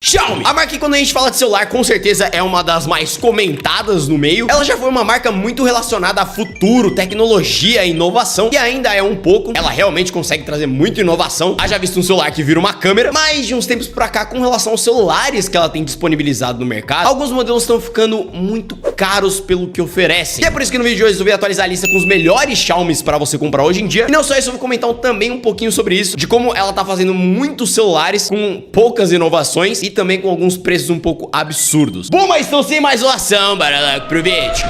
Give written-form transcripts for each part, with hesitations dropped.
Xiaomi. A marca que, quando a gente fala de celular, com certeza é uma das mais comentadas no meio. Ela já foi uma marca muito relacionada a futuro, tecnologia e inovação, e ainda é um pouco. Ela realmente consegue trazer muita inovação. Haja visto um celular que vira uma câmera, mas de uns tempos pra cá, com relação aos celulares que ela tem disponibilizado no mercado, alguns modelos estão ficando muito caros pelo que oferecem. E é por isso que no vídeo de hoje eu vou atualizar a lista com os melhores Xiaomis para você comprar hoje em dia. E não só isso, eu vou comentar também um pouquinho sobre isso, de como ela tá fazendo muitos celulares com poucas inovações e também com alguns preços um pouco absurdos. Bom, mas então sem mais enrolação, bora lá pro vídeo.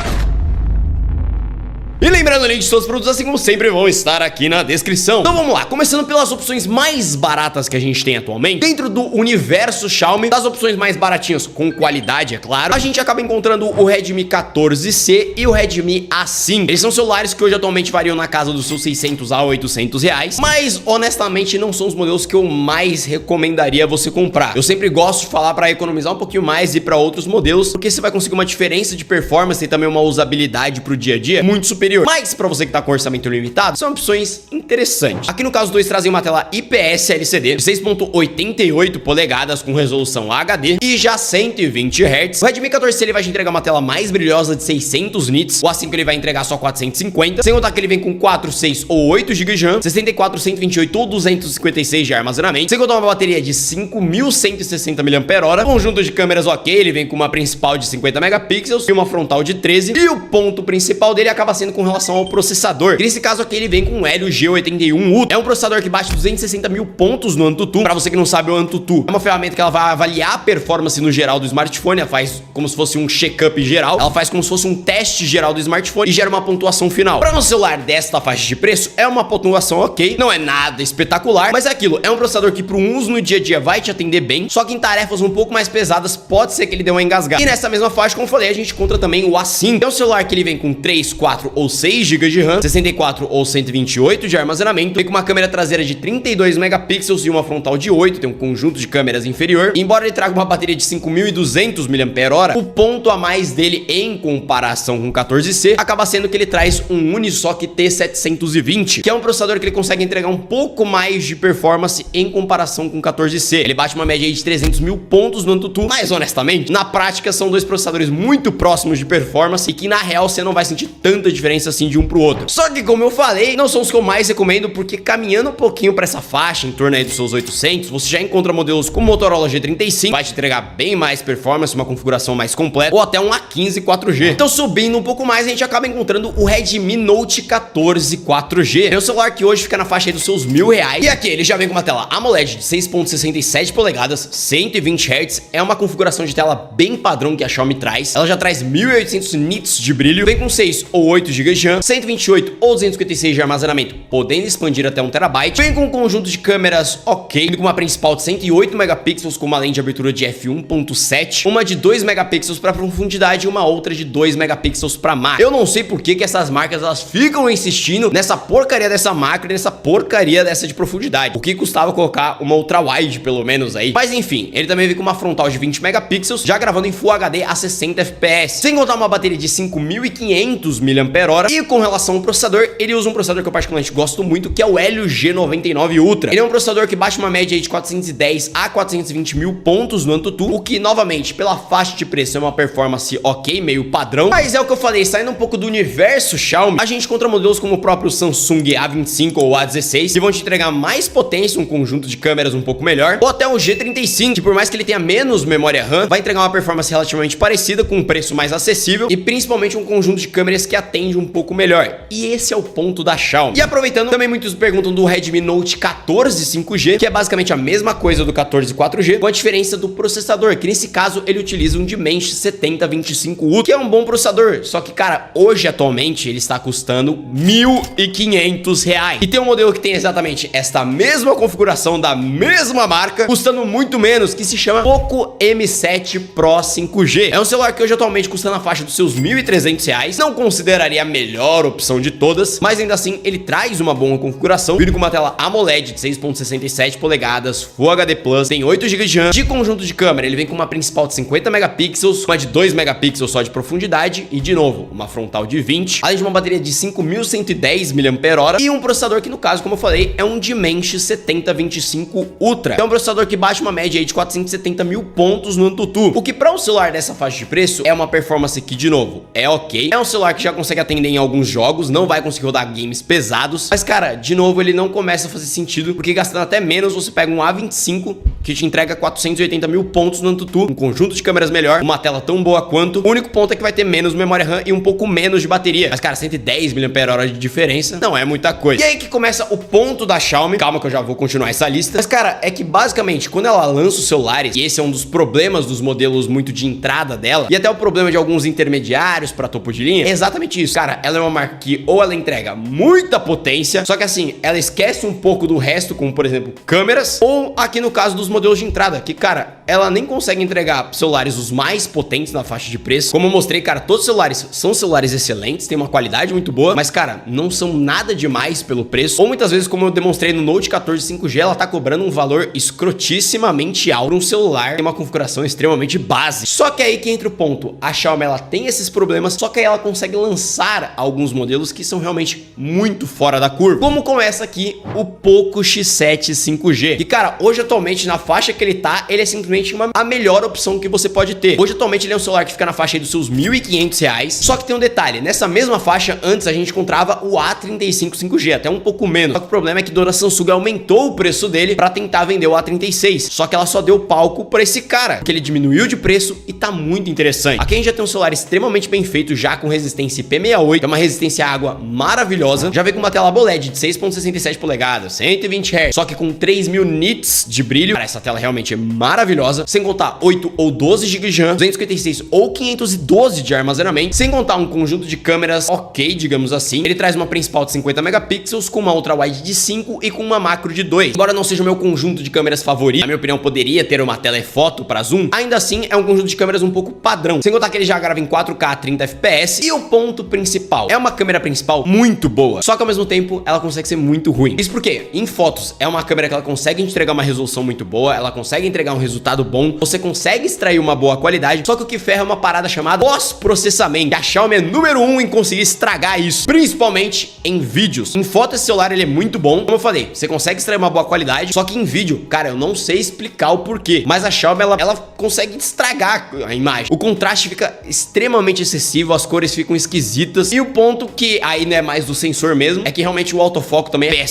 E lembrando, o link de todos os produtos, assim como sempre, vão estar aqui na descrição. Então vamos lá, começando pelas opções mais baratas que a gente tem atualmente. Dentro do universo Xiaomi, das opções mais baratinhas, com qualidade, é claro, a gente acaba encontrando o Redmi 14C e o Redmi A5. Eles são celulares que hoje atualmente variam na casa dos seus 600 a 800 reais, mas honestamente não são os modelos que eu mais recomendaria você comprar. Eu sempre gosto de falar para economizar um pouquinho mais e ir para outros modelos, porque você vai conseguir uma diferença de performance e também uma usabilidade pro dia a dia muito superior. Mas pra você que tá com orçamento limitado, são opções interessantes. Aqui no caso, os dois trazem uma tela IPS LCD de 6.88 polegadas com resolução HD e já 120 Hz. O Redmi 14 ele vai te entregar uma tela mais brilhosa de 600 nits. O A5 ele vai entregar só 450. Sem contar que ele vem com 4, 6 ou 8 GB de RAM, 64, 128 ou 256 de armazenamento. Sem contar uma bateria de 5.160 mAh. Conjunto de câmeras ok, ele vem com uma principal de 50 megapixels e uma frontal de 13. E o ponto principal dele acaba sendo com relação ao processador. Nesse caso aqui ele vem com um Helio G81 Ultra. É um processador que bate 260 mil pontos no AnTuTu. Pra você que não sabe, o AnTuTu é uma ferramenta que ela vai avaliar a performance no geral do smartphone. Ela faz como se fosse um check-up geral. Ela faz como se fosse um teste geral do smartphone e gera uma pontuação final. Para um celular desta faixa de preço, é uma pontuação ok. Não é nada espetacular, mas é aquilo. É um processador que para um uso no dia a dia vai te atender bem. Só que em tarefas um pouco mais pesadas pode ser que ele dê uma engasgada. E nessa mesma faixa, como eu falei, a gente encontra também o A5. É um celular que ele vem com 3, 4 ou 6 GB de RAM, 64 ou 128 de armazenamento, vem com uma câmera traseira de 32 megapixels e uma frontal de 8, tem um conjunto de câmeras inferior. E embora ele traga uma bateria de 5.200 mAh, o ponto a mais dele em comparação com o 14C acaba sendo que ele traz um Unisoc T720, que é um processador que ele consegue entregar um pouco mais de performance em comparação com o 14C. Ele bate uma média aí de 300 mil pontos no AnTuTu, mas honestamente, na prática são dois processadores muito próximos de performance e que na real você não vai sentir tanta diferença assim de um pro outro. Só que, como eu falei, não são os que eu mais recomendo, porque caminhando um pouquinho pra essa faixa, em torno aí dos seus 800, você já encontra modelos como o Motorola G35, vai te entregar bem mais performance, uma configuração mais completa, ou até um A15 4G. Então, subindo um pouco mais, a gente acaba encontrando o Redmi Note 14 4G. É um celular que hoje fica na faixa aí dos seus R$1.000. E aqui, ele já vem com uma tela AMOLED de 6.67 polegadas, 120 Hz, é uma configuração de tela bem padrão que a Xiaomi traz. Ela já traz 1.800 nits de brilho, vem com 6 ou 8 GB de RAM, 128 ou 256 de armazenamento, podendo expandir até 1 TB. Vem com um conjunto de câmeras ok, com uma principal de 108 megapixels com uma lente de abertura de f1.7, uma de 2 megapixels para profundidade e uma outra de 2 megapixels para macro. Eu não sei por que essas marcas elas ficam insistindo nessa porcaria dessa macro e nessa porcaria dessa de profundidade. O que custava colocar uma ultra wide pelo menos aí. Mas enfim, ele também vem com uma frontal de 20 megapixels, já gravando em Full HD a 60 FPS, sem contar uma bateria de 5.500 mAh. E com relação ao processador, ele usa um processador que eu particularmente gosto muito, que é o Helio G99 Ultra. Ele é um processador que bate uma média aí de 410 a 420 mil pontos no AnTuTu, o que novamente, pela faixa de preço, é uma performance ok, meio padrão. Mas é o que eu falei, saindo um pouco do universo Xiaomi, a gente encontra modelos como o próprio Samsung A25 ou A16, que vão te entregar mais potência, um conjunto de câmeras um pouco melhor, ou até o G35, que por mais que ele tenha menos memória RAM, vai entregar uma performance relativamente parecida, com um preço mais acessível e principalmente um conjunto de câmeras que atende um pouco melhor. E esse é o ponto da Xiaomi. E aproveitando, também muitos perguntam do Redmi Note 14 5G, que é basicamente a mesma coisa do 14 4G, com a diferença do processador, que nesse caso ele utiliza um Dimensity 7025 Ultra, que é um bom processador, só que, cara, hoje atualmente ele está custando R$1.500. E tem um modelo que tem exatamente esta mesma configuração da mesma marca, custando muito menos, que se chama Poco M7 Pro 5G. É um celular que hoje atualmente custa na faixa dos seus R$1.300, não consideraria melhor opção de todas, mas ainda assim ele traz uma boa configuração, vindo com uma tela AMOLED de 6.67 polegadas, Full HD Plus, tem 8 GB de RAM. De conjunto de câmera, ele vem com uma principal de 50 megapixels, uma de 2 megapixels só de profundidade e, de novo, uma frontal de 20, além de uma bateria de 5.110 mAh e um processador que, no caso, como eu falei, é um Dimensity 7025 Ultra. É um processador que bate uma média aí de 470 mil pontos no AnTuTu, o que para um celular dessa faixa de preço é uma performance que, de novo, é ok. É um celular que já consegue atender em alguns jogos, não vai conseguir rodar games pesados, mas, cara, de novo, ele não começa a fazer sentido, porque gastando até menos, você pega um A25 que te entrega 480 mil pontos no AnTuTu, um conjunto de câmeras melhor, uma tela tão boa quanto. O único ponto é que vai ter menos memória RAM e um pouco menos de bateria. Mas, cara, 110 mAh de diferença não é muita coisa. E aí que começa o ponto da Xiaomi. Calma que eu já vou continuar essa lista. Mas, cara, é que basicamente, quando ela lança os celulares, e esse é um dos problemas dos modelos muito de entrada dela, e até o problema de alguns intermediários para topo de linha, é exatamente isso. Cara, ela é uma marca que ou ela entrega muita potência, só que assim, ela esquece um pouco do resto, como por exemplo, câmeras, ou aqui no caso dos modelos de entrada, que, cara, ela nem consegue entregar celulares os mais potentes na faixa de preço. Como eu mostrei, cara, todos os celulares são celulares excelentes, tem uma qualidade muito boa, mas, cara, não são nada demais pelo preço. Ou muitas vezes, como eu demonstrei no Note 14 5G, ela tá cobrando um valor escrotissimamente alto para um celular, tem uma configuração extremamente básica. Só que aí que entra o ponto, a Xiaomi, ela tem esses problemas, só que aí ela consegue lançar alguns modelos que são realmente muito fora da curva, como começa aqui o Poco X7 5G, e, cara, hoje atualmente na faixa que ele tá, ele é simplesmente a melhor opção que você pode ter. Hoje atualmente ele é um celular que fica na faixa aí dos seus R$1.500, só que tem um detalhe, nessa mesma faixa antes a gente encontrava o A35 5G, até um pouco menos, só que o problema é que dona Samsung aumentou o preço dele pra tentar vender o A36, só que ela só deu palco pra esse cara, porque ele diminuiu de preço e tá muito interessante. Aqui a gente já tem um celular extremamente bem feito, já com resistência IP68, que é uma resistência à água maravilhosa, já vem com uma tela AMOLED de 6.67 polegadas, 120 Hz, só que com 3.000 nits de brilho. Cara, essa tela realmente é maravilhosa, sem contar 8 ou 12 GB de RAM, 256 ou 512 de armazenamento, sem contar um conjunto de câmeras ok, digamos assim. Ele traz uma principal de 50 megapixels, com uma ultra-wide de 5 e com uma macro de 2. Embora não seja o meu conjunto de câmeras favorito, na minha opinião poderia ter uma telefoto para zoom, ainda assim é um conjunto de câmeras um pouco padrão, sem contar que ele já grava em 4K a 30 FPS. E o ponto principal, é uma câmera principal muito boa, só que ao mesmo tempo ela consegue ser muito ruim. Isso porque em fotos é uma câmera que ela consegue entregar uma resolução muito boa, ela consegue entregar um resultado bom, você consegue extrair uma boa qualidade, só que o que ferra é uma parada chamada pós-processamento, que a Xiaomi é número 1 em conseguir estragar isso, principalmente em vídeos. Em foto esse celular ele é muito bom, como eu falei, você consegue extrair uma boa qualidade, só que em vídeo, cara, eu não sei explicar o porquê, mas a Xiaomi ela consegue estragar a imagem. O contraste fica extremamente excessivo, as cores ficam esquisitas, e o ponto que aí não é mais do sensor mesmo, é que realmente o autofoco também é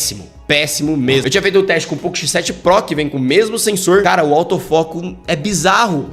péssimo mesmo. Eu tinha feito o teste com o Poco X7 Pro, que vem com o mesmo sensor. Cara, o autofoco é bizarro,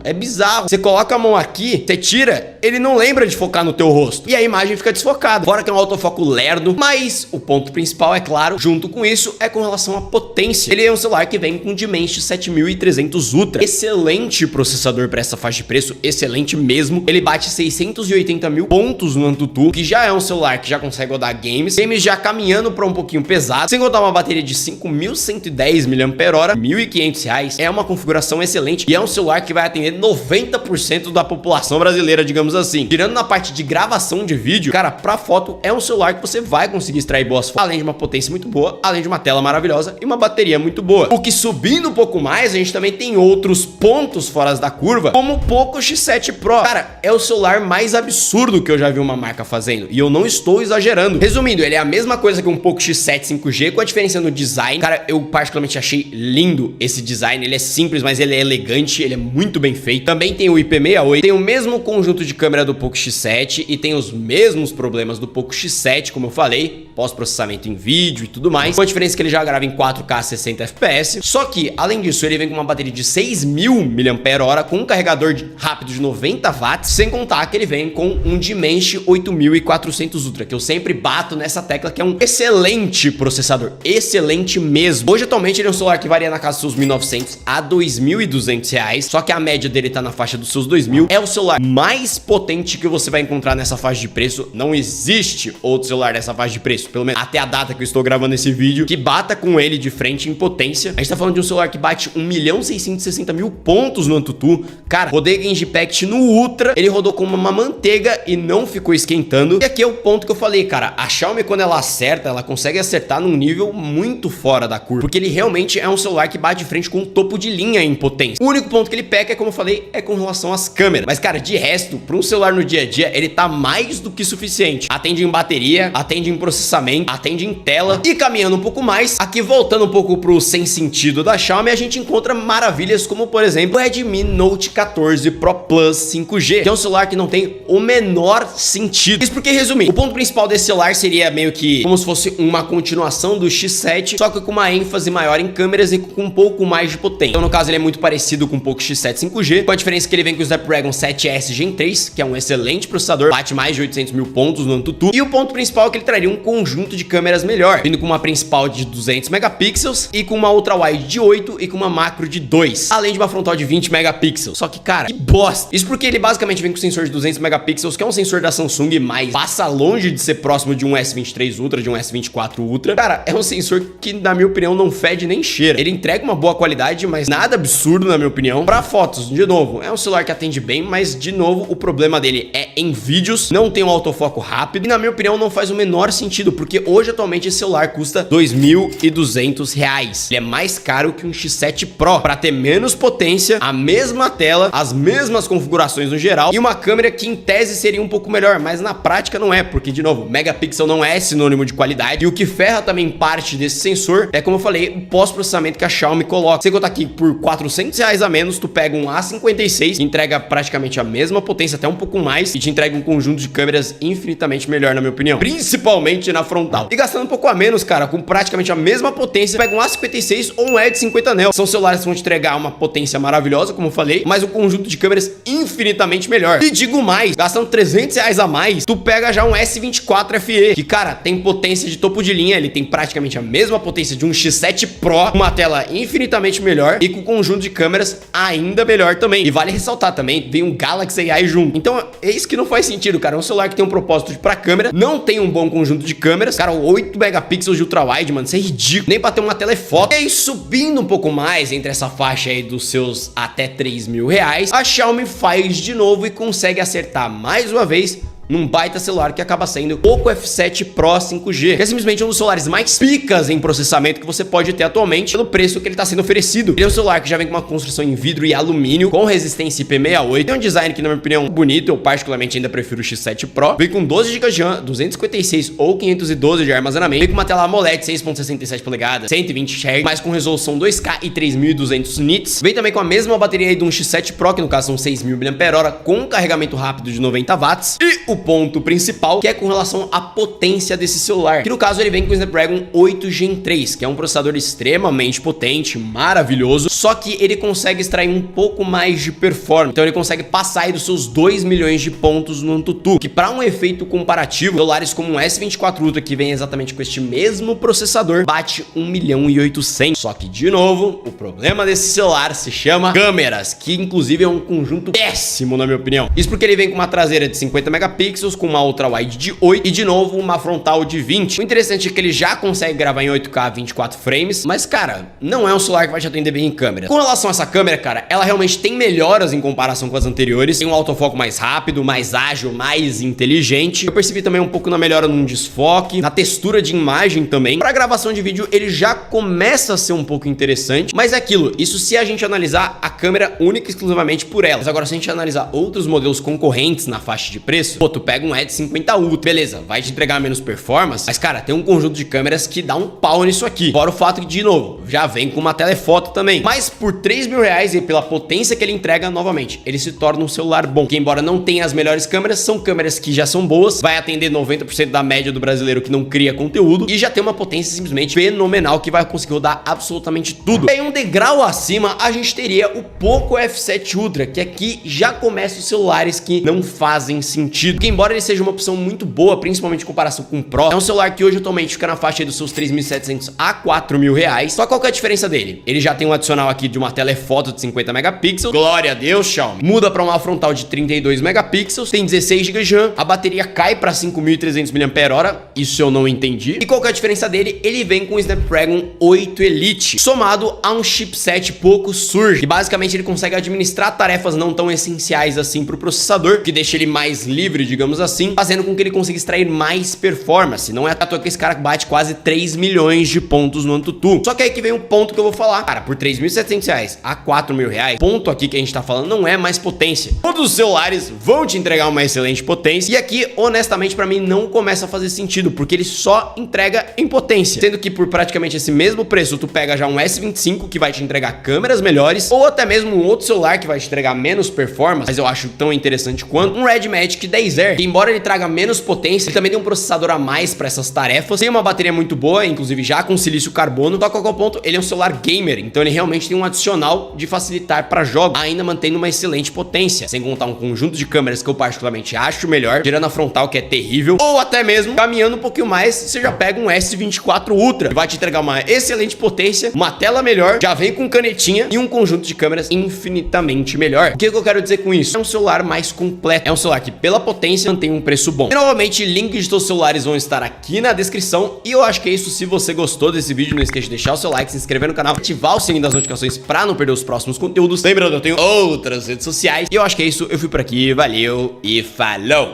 Você coloca a mão aqui, você tira, ele não lembra de focar no teu rosto, e a imagem fica desfocada. Fora que é um autofoco lerdo, mas o ponto principal, é claro, junto com isso, é com relação à potência. Ele é um celular que vem com o Dimensity 7300 Ultra. Excelente processador para essa faixa de preço, excelente mesmo. Ele bate 680 mil pontos no AnTuTu, que já é um celular que já consegue rodar games já caminhando para um pouquinho pesado, sem contar uma bateria de 5.110 mAh, R$1.500, é uma configuração excelente e é um celular que vai atender 90% da população brasileira, digamos assim. Tirando na parte de gravação de vídeo, cara, pra foto é um celular que você vai conseguir extrair boas fotos, além de uma potência muito boa, além de uma tela maravilhosa e uma bateria muito boa. O que, subindo um pouco mais, a gente também tem outros pontos fora da curva, como o Poco X7 Pro. Cara, é o celular mais absurdo que eu já vi uma marca fazendo, e eu não estou exagerando. Resumindo, ele é a mesma coisa que um Poco X7 5G, com a diferença no design. Cara, eu particularmente achei lindo esse design, ele é simples, mas ele é elegante, ele é muito bem feito. Também tem o IP68, tem o mesmo conjunto de câmera do Poco X7 e tem os mesmos problemas do Poco X7, como eu falei, pós-processamento em vídeo e tudo mais, com a diferença que ele já grava em 4K 60 FPS, só que, além disso, ele vem com uma bateria de 6.000 mAh, com um carregador rápido de 90 watts, sem contar que ele vem com um Dimensity 8400 Ultra, que eu sempre bato nessa tecla, que é um excelente processador, excelente mesmo. Hoje, atualmente, ele é um celular que varia na casa dos seus 1.900 a 2.200 reais, só que a média dele tá na faixa dos seus 2.000. É o celular mais potente que você vai encontrar nessa faixa de preço. Não existe outro celular nessa faixa de preço, pelo menos até a data que eu estou gravando esse vídeo, que bata com ele de frente em potência. A gente tá falando de um celular que bate 1.660.000 pontos no AnTuTu. Cara, rodei Genji Pact no Ultra, ele rodou como uma manteiga e não ficou esquentando. E aqui é o ponto que eu falei, cara, a Xiaomi, quando ela acerta, ela consegue acertar num nível muito fora da curva, porque ele realmente é um celular que bate de frente com um topo de linha em potência. O único ponto que ele peca, como eu falei, é com relação às câmeras. Mas, cara, de resto, para um celular no dia a dia, ele tá mais do que suficiente. Atende em bateria, atende em processamento, atende em tela. E caminhando um pouco mais, aqui voltando um pouco pro sem sentido da Xiaomi, a gente encontra maravilhas como, por exemplo, o Redmi Note 14 Pro Plus 5G, que é um celular que não tem o menor sentido. Isso porque, resumindo, o ponto principal desse celular seria meio que como se fosse uma continuação do X7, só que com uma ênfase maior em câmeras e com um pouco mais de potência. Então, no caso, ele é muito parecido com o Poco X7 5G, com a diferença que ele vem com o Snapdragon 7S Gen 3, que é um excelente processador, bate mais de 800.000 pontos no AnTuTu. E o ponto principal é que ele traria um conjunto de câmeras melhor, vindo com uma principal de 200 megapixels e com uma ultra-wide de 8 e com uma macro de 2, além de uma frontal de 20 megapixels. Só que, cara, que bosta! Isso porque ele basicamente vem com sensor de 200 megapixels, que é um sensor da Samsung, mas passa longe de ser próximo de um S23 Ultra, de um S24 Ultra. Cara, é um sensor que, na minha opinião, não fede nem cheira. Ele entrega uma boa qualidade, mas nada absurdo, na minha opinião. Pra fotos, de novo, é um celular que atende bem, mas, de novo, o problema dele é em vídeos, não tem um autofoco rápido, e, na minha opinião, não faz o menor sentido, porque hoje, atualmente, esse celular custa R$2.200. Ele é mais caro que um X7 Pro, pra ter menos potência, a mesma tela, as mesmas configurações no geral, e uma câmera que, em tese, seria um pouco melhor, mas na prática não é, porque, de novo, megapixel não é sinônimo de qualidade, e o que ferra também parte desse sensor é, como eu falei, o pós-processamento que a Xiaomi coloca. Você contar aqui por R$400 a menos, tu pega um A56, que entrega praticamente a mesma potência, até um pouco mais, e te entrega um conjunto de câmeras infinitamente melhor, na minha opinião, principalmente na frontal. E gastando um pouco a menos, cara, com praticamente a mesma potência, pega um A56 ou um Edge 50 Neo. São celulares que vão te entregar uma potência maravilhosa, como eu falei, mas um conjunto de câmeras infinitamente melhor. E digo mais, gastando R$300 a mais, tu pega já um S24 FE, que, cara, tem potência de topo de linha, ele tem praticamente a mesma potência de um X7 Pro, uma tela infinitamente melhor e com um conjunto de câmeras ainda melhor também. E vale ressaltar também, vem um Galaxy AI junto. Então, é isso que não faz sentido, cara. É um celular que tem um propósito pra câmera, não tem um bom conjunto de câmeras. Cara, 8 megapixels de ultra-wide, mano, isso é ridículo. Nem pra ter uma telefoto. E aí, subindo um pouco mais entre essa faixa aí dos seus até R$3.000, a Xiaomi faz de novo e consegue acertar mais uma vez num baita celular que acaba sendo o Poco F7 Pro 5G, que é simplesmente um dos celulares mais picas em processamento que você pode ter atualmente pelo preço que ele está sendo oferecido. Ele é um celular que já vem com uma construção em vidro e alumínio, com resistência IP68, tem um design que, na minha opinião, é bonito, eu particularmente ainda prefiro o X7 Pro, vem com 12 GB de RAM, 256 ou 512 de armazenamento, vem com uma tela AMOLED 6.67 polegadas, 120 Hz, mas com resolução 2K e 3.200 nits, vem também com a mesma bateria aí de um X7 Pro, que no caso são 6.000 mAh, com um carregamento rápido de 90 watts, e o ponto principal, que é com relação à potência desse celular, que no caso ele vem com o Snapdragon 8 Gen 3, que é um processador extremamente potente, maravilhoso, só que ele consegue extrair um pouco mais de performance, então ele consegue passar aí dos seus 2 milhões de pontos no AnTuTu, que para um efeito comparativo, celulares como o S24 Ultra, que vem exatamente com este mesmo processador, bate 1.800.000, só que, de novo, o problema desse celular se chama câmeras, que inclusive é um conjunto péssimo, na minha opinião. Isso porque ele vem com uma traseira de 50 megapixels, com uma ultra-wide de 8 e, de novo, uma frontal de 20. O interessante é que ele já consegue gravar em 8K 24 frames, mas, cara, não é um celular que vai te atender bem em câmera. Com relação a essa câmera, cara, ela realmente tem melhoras em comparação com as anteriores, tem um autofoco mais rápido, mais ágil, mais inteligente. Eu percebi também um pouco na melhora num desfoque, na textura de imagem também. Para gravação de vídeo, ele já começa a ser um pouco interessante, mas é aquilo, isso se a gente analisar a câmera única e exclusivamente por ela. Mas agora, se a gente analisar outros modelos concorrentes na faixa de preço, pô, tu pega um Edge 50 Ultra, beleza, vai te entregar menos performance, mas, cara, tem um conjunto de câmeras que dá um pau nisso aqui. Fora o fato que, de novo, já vem com uma telefoto também. Mas por R$3.000 e pela potência que ele entrega, novamente, ele se torna um celular bom, que, embora não tenha as melhores câmeras, são câmeras que já são boas, vai atender 90% da média do brasileiro que não cria conteúdo, e já tem uma potência simplesmente fenomenal que vai conseguir rodar absolutamente tudo. E aí, um degrau acima, a gente teria o Poco F7 Ultra, que aqui já começa os celulares que não fazem sentido. porque embora ele seja uma opção muito boa, principalmente em comparação com o Pro, é um celular que hoje atualmente fica na faixa aí dos seus 3.700 a 4.000 reais. Só qual que é a diferença dele? Ele já tem um adicional aqui de uma telefoto de 50 megapixels, glória a Deus, Xiaomi. Muda para uma frontal de 32 megapixels, tem 16 GB de RAM, a bateria cai para 5.300 mAh, isso eu não entendi. E qual que é a diferença dele? Ele vem com o Snapdragon 8 Elite, somado a um chipset pouco surge, e basicamente ele consegue administrar tarefas não tão essenciais assim para o processador, que deixa ele mais livre, digamos assim, fazendo com que ele consiga extrair mais performance. Não é à toa que esse cara bate quase 3 milhões de pontos no AnTuTu. Só que aí que vem um ponto que eu vou falar. Cara, por 3.700 reais a 4.000 reais, ponto aqui que a gente tá falando não é mais potência. Todos os celulares vão te entregar uma excelente potência, e aqui, honestamente, pra mim não começa a fazer sentido, porque ele só entrega em potência. Sendo que por praticamente esse mesmo preço, tu pega já um S25 que vai te entregar câmeras melhores, ou até mesmo um outro celular que vai te entregar menos performance, mas eu acho tão interessante quanto um Red Magic 10R, que embora ele traga menos potência, ele também tem um processador a mais para essas tarefas, tem uma bateria muito boa, inclusive já com silício carbono. Só que qual ponto, ele é um celular gamer, então ele realmente tem um adicional de facilitar para jogos, ainda mantendo uma excelente potência, sem contar um conjunto de câmeras que eu particularmente acho melhor, tirando a frontal que é terrível, ou até mesmo caminhando um pouquinho mais, você já pega um S24 Ultra, que vai te entregar uma excelente potência, uma tela melhor, já vem com canetinha e um conjunto de câmeras infinitamente melhor. O que eu quero dizer com isso? É um celular mais completo, é um celular que pela potência mantém um preço bom. E novamente, links de todos os celulares vão estar aqui na descrição, e eu acho que é isso. Se você gostou desse vídeo, não esqueça de deixar o seu like, se inscrever no canal, ativar o sininho das notificações pra não perder os próximos conteúdos. Lembrando, eu tenho outras redes sociais, e eu acho que é isso. Eu fui por aqui, valeu e falou!